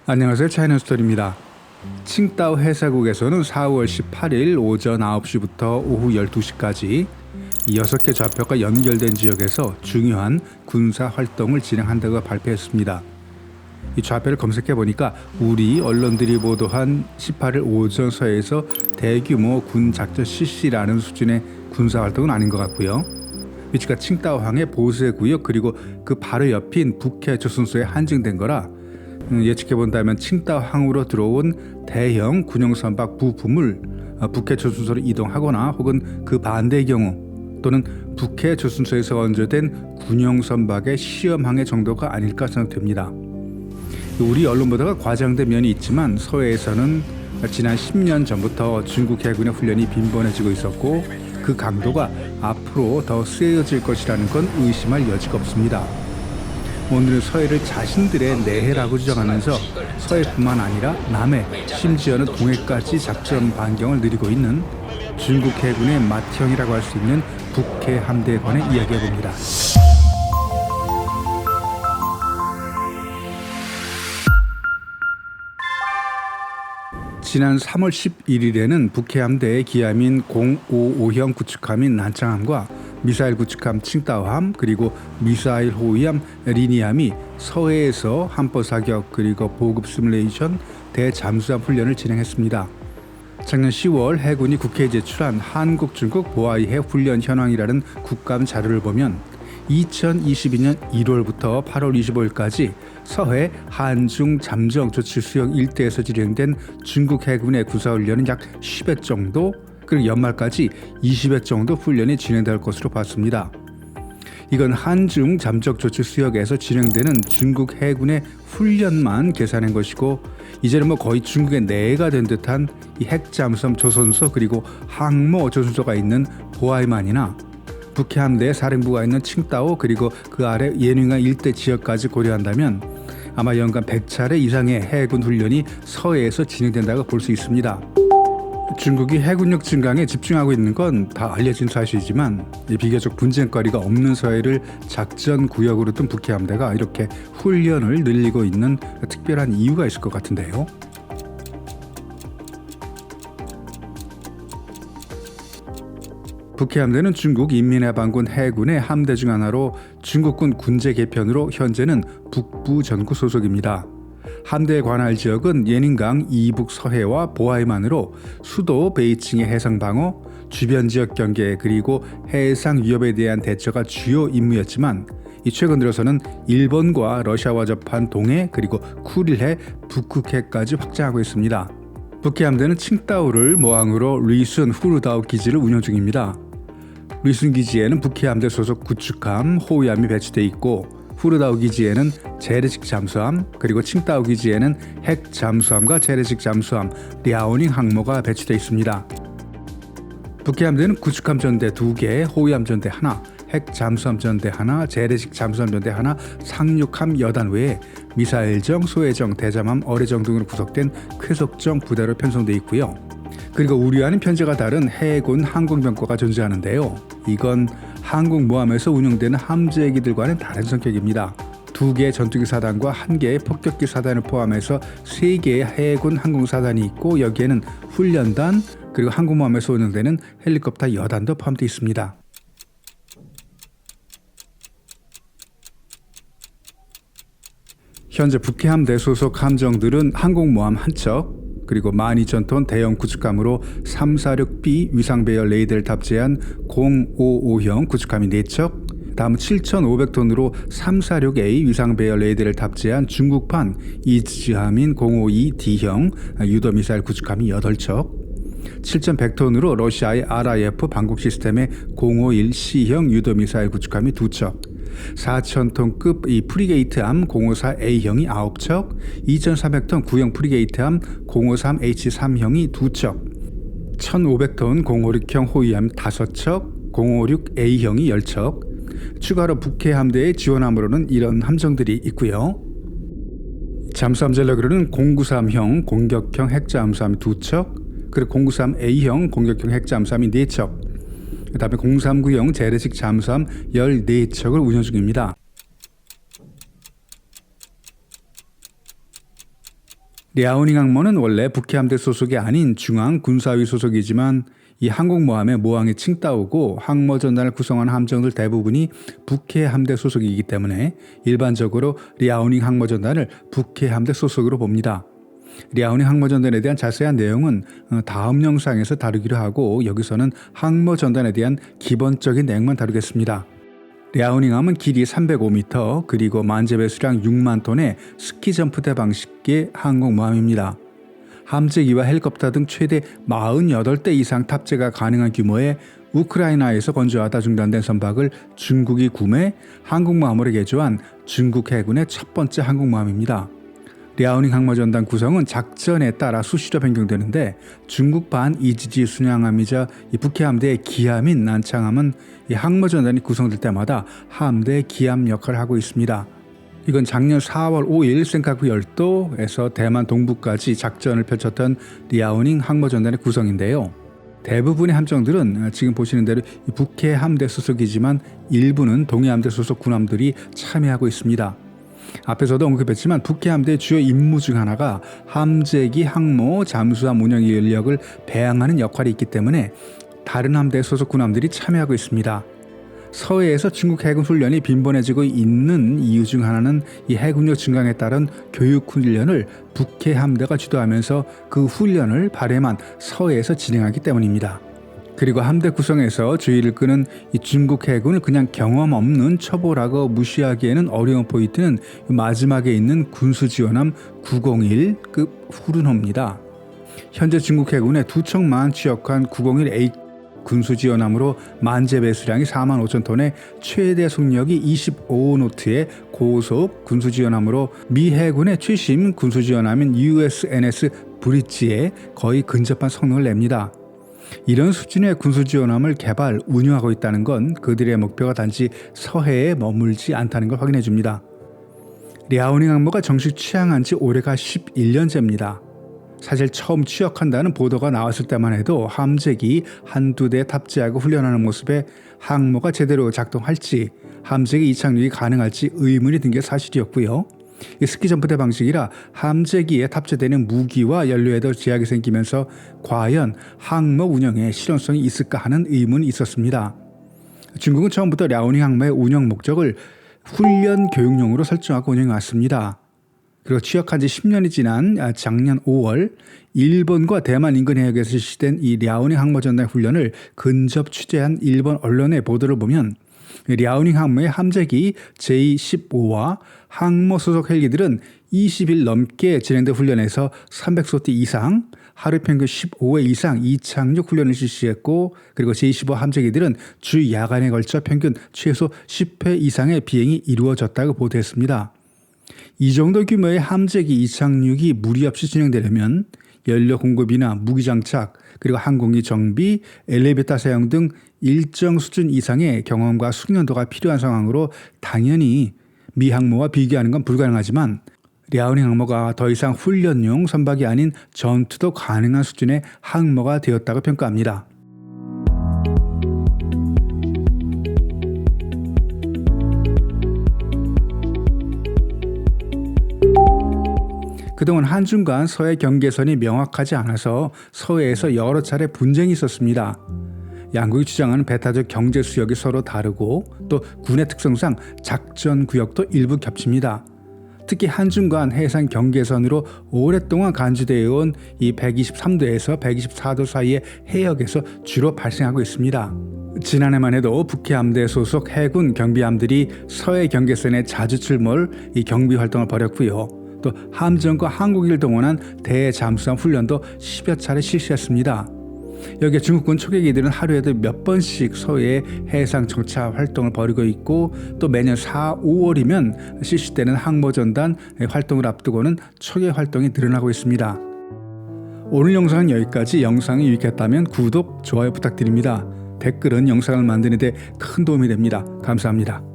안녕하세요. 차이나스토리입니다. 칭다오 해사국에서는 4월 18일 오전 9시부터 오후 12시까지 6개 좌표가 연결된 지역에서 중요한 군사 활동을 진행한다고 발표했습니다. 이 좌표를 검색해 보니까 우리 언론들이 보도한 18일 오전 서해에서 대규모 군 작전 실시라는 수준의 군사 활동은 아닌 것 같고요. 위치가 칭다오항의 보세 구역 그리고 그 바로 옆인 북해 조선소에 한정된 거라 예측해 본다면 칭다오항으로 들어온 대형 군용 선박 부품을 북해 조선소로 이동하거나 혹은 그 반대의 경우 또는 북해 조선소에서 건조된 군용 선박의 시험항해 정도가 아닐까 생각됩니다. 우리 언론 보도가 과장된 면이 있지만 서해에서는 지난 10년 전부터 중국 해군의 훈련이 빈번해지고 있었고 그 강도가 앞으로 더 세져질 것이라는 건 의심할 여지가 없습니다. 오늘은 서해를 자신들의 내해라고 주장하면서 서해뿐만 아니라 남해, 심지어는 동해까지 작전 반경을 늘리고 있는 중국 해군의 맏형이라고 할 수 있는 북해 함대에 관해 이야기해봅니다. 지난 3월 11일에는 북해 함대의 기함인 055형 구축함인 난창함과 미사일 구축함 칭다오함 그리고 미사일 호위함 리니함이 서해에서 함포 사격 그리고 보급 시뮬레이션 대잠수함 훈련을 진행했습니다. 작년 10월 해군이 국회에 제출한 한국-중국 보아이해 훈련 현황이라는 국감 자료를 보면 2022년 1월부터 8월 25일까지 서해 한중 잠정 조치 수역 일대에서 진행된 중국 해군의 군사훈련은 약 10회 정도 그리고 연말까지 20회 정도 훈련이 진행될 것으로 봤습니다. 이건 한중 잠적 조치 수역에서 진행되는 중국 해군의 훈련만 계산한 것이고 이제는 거의 중국의 내가 된 듯한 이 핵잠수함 조선소 그리고 항모 조선소가 있는 보아이만이나 북해 함대의 사령부가 있는 칭다오 그리고 그 아래 예능강 일대 지역까지 고려한다면 아마 연간 100차례 이상의 해군 훈련이 서해에서 진행된다고 볼 수 있습니다. 중국이 해군력 증강에 집중하고 있는 건 다 알려진 사실이지만 비교적 분쟁거리가 없는 서해를 작전 구역으로 둔 북해 함대가 이렇게 훈련을 늘리고 있는 특별한 이유가 있을 것 같은데요. 북해 함대는 중국 인민해방군 해군의 함대 중 하나로 중국군 군제 개편으로 현재는 북부 전구 소속입니다. 함대에 관할 지역은 예닌강 이북 서해와 보아이만으로 수도 베이징의 해상 방어, 주변 지역 경계 그리고 해상 위협에 대한 대처가 주요 임무였지만 최근 들어서는 일본과 러시아와 접한 동해 그리고 쿠릴해, 북극해까지 확장하고 있습니다. 북해 함대는 칭다오를 모항으로 리순 후르다오 기지를 운영 중입니다. 리순 기지에는 북해 함대 소속 구축함, 호위함이 배치돼 있고 후르다오 기지에는 재래식 잠수함 그리고 칭다오 기지에는 핵 잠수함과 재래식 잠수함 랴오닝 항모가 배치돼 있습니다. 북해 함대는 구축함 전대 2개, 호위함 전대 하나, 핵 잠수함 전대 하나, 재래식 잠수함 전대 하나, 상륙함 여단 외에 미사일정, 소해정, 대잠함, 어뢰정 등으로 구성된 쾌속정 부대로 편성돼 있고요. 그리고 우리와는 편제가 다른 해군 항공병과가 존재하는데요. 이건 항공모함에서 운영되는 함재기들과는 다른 성격입니다. 2개의 전투기 사단과 1개의 폭격기 사단을 포함해서 3개의 해군 항공사단이 있고 여기에는 훈련단 그리고 항공모함에서 운영되는 헬리콥터 여단도 포함되어 있습니다. 현재 북해 함대 소속 함정들은 항공모함 한 척 그리고 12,000톤 대형 구축함으로 346B 위상배열 레이더를 탑재한 055형 구축함이 4척, 다음 7,500톤으로 346A 위상배열 레이더를 탑재한 중국판 이즈함인 052D형 유도미사일 구축함이 8척, 7,100톤으로 러시아의 RIF 방공 시스템의 051C형 유도미사일 구축함이 2척, 4,000톤급 이 프리게이트함 054A형이 9척, 2,300톤 구형 프리게이트함 053H3형이 2척, 1,500톤 056형 호위함 5척, 056A형이 10척, 추가로 북해 함대의 지원함으로는 이런 함정들이 있고요. 잠수함 전력으로는 093형 공격형 핵잠수함이 2척, 그리고 093A형 공격형 핵잠수함이 4척, 그 다음에 039형 재래식 잠수함 14척을 운영 중입니다. 랴오닝 항모는 원래 북해함대 소속이 아닌 중앙군사위 소속이지만 이 항공모함의 모항이 칭따오고 항모전단을 구성하는 함정들 대부분이 북해함대 소속이기 때문에 일반적으로 랴오닝 항모전단을 북해함대 소속으로 봅니다. 랴오닝 항모전단에 대한 자세한 내용은 다음 영상에서 다루기로 하고 여기서는 항모전단에 대한 기본적인 내용만 다루겠습니다. 랴오닝함은 길이 305m 그리고 만재배수량 6만 톤의 스키점프대 방식의 항공모함입니다. 함재기와 헬리콥터 등 최대 48대 이상 탑재가 가능한 규모의 우크라이나에서 건조하다 중단된 선박을 중국이 구매, 항공모함으로 개조한 중국 해군의 첫 번째 항공모함입니다. 랴오닝 항모전단 구성은 작전에 따라 수시로 변경되는데 중국판 이지지 순양함이자 이 북해함대의 기함인 난창함은 이 항모전단이 구성될 때마다 함대의 기함 역할을 하고 있습니다. 이건 작년 4월 5일 센카쿠 열도에서 대만 동부까지 작전을 펼쳤던 랴오닝 항모전단의 구성인데요. 대부분의 함정들은 지금 보시는 대로 북해 함대 소속이지만 일부는 동해 함대 소속 군함들이 참여하고 있습니다. 앞에서도 언급했지만 북해 함대의 주요 임무 중 하나가 함재기, 항모, 잠수함 운영 인력을 배양하는 역할이 있기 때문에 다른 함대 소속 군함들이 참여하고 있습니다. 서해에서 중국 해군 훈련이 빈번해지고 있는 이유 중 하나는 이 해군력 증강에 따른 교육 훈련을 북해 함대가 주도하면서 그 훈련을 바레만 서해에서 진행하기 때문입니다. 그리고 함대 구성에서 주의를 끄는 이 중국 해군을 그냥 경험 없는 초보라고 무시하기에는 어려운 포인트는 마지막에 있는 군수지원함 901급 후륜호입니다. 현재 중국 해군의 두 척만 취역한 901A 군수지원함으로 만재배수량이 4만 5천 톤의 최대 속력이 25노트의 고속 군수지원함으로 미 해군의 최신 군수지원함인 USNS 브릿지에 거의 근접한 성능을 냅니다. 이런 수준의 군수지원함을 개발, 운용하고 있다는 건 그들의 목표가 단지 서해에 머물지 않다는 걸 확인해 줍니다. 랴오닝 항모가 정식 취항한 지 올해가 11년째입니다. 사실 처음 취역한다는 보도가 나왔을 때만 해도 함재기 한두 대 탑재하고 훈련하는 모습에 항모가 제대로 작동할지 함재기 이착륙이 가능할지 의문이 든 게 사실이었고요. 스키점프대 방식이라 함재기에 탑재되는 무기와 연료에도 제약이 생기면서 과연 항모 운영에 실용성이 있을까 하는 의문이 있었습니다. 중국은 처음부터 랴오닝 항모의 운영 목적을 훈련 교육용으로 설정하고 운영해왔습니다. 그리고 취역한 지 10년이 지난 작년 5월 일본과 대만 인근 해역에서 실시된 이 랴오닝 항모전단 훈련을 근접 취재한 일본 언론의 보도를 보면 랴오닝 항모의 함재기 J-15와 항모 소속 헬기들은 20일 넘게 진행된 훈련에서 300소티 이상, 하루 평균 15회 이상 이착륙 훈련을 실시했고 그리고 J-15 함재기들은 주 야간에 걸쳐 평균 최소 10회 이상의 비행이 이루어졌다고 보도했습니다. 이 정도 규모의 함재기 이착륙이 무리 없이 진행되려면 연료 공급이나 무기 장착, 그리고 항공기 정비, 엘리베이터 사용 등 일정 수준 이상의 경험과 숙련도가 필요한 상황으로 당연히 미 항모와 비교하는 건 불가능하지만 랴오닝 항모가 더 이상 훈련용 선박이 아닌 전투도 가능한 수준의 항모가 되었다고 평가합니다. 그동안 한중 간 서해 경계선이 명확하지 않아서 서해에서 여러 차례 분쟁이 있었습니다. 양국이 주장하는 배타적 경제 수역이 서로 다르고 또 군의 특성상 작전 구역도 일부 겹칩니다. 특히 한중 간 해상 경계선으로 오랫동안 간주되어 온 이 123도에서 124도 사이의 해역에서 주로 발생하고 있습니다. 지난해만 해도 북해 함대 소속 해군 경비함들이 서해 경계선에 자주 출몰 이 경비 활동을 벌였고요. 또 함정과 항공기를 동원한 대잠수함 훈련도 10여 차례 실시했습니다. 여기에 중국군 초계기들은 하루에도 몇 번씩 서해에 해상 정차 활동을 벌이고 있고 또 매년 4, 5월이면 실시되는 항모전단 활동을 앞두고는 초계 활동이 늘어나고 있습니다. 오늘 영상은 여기까지. 영상이 유익했다면 구독, 좋아요 부탁드립니다. 댓글은 영상을 만드는 데 큰 도움이 됩니다. 감사합니다.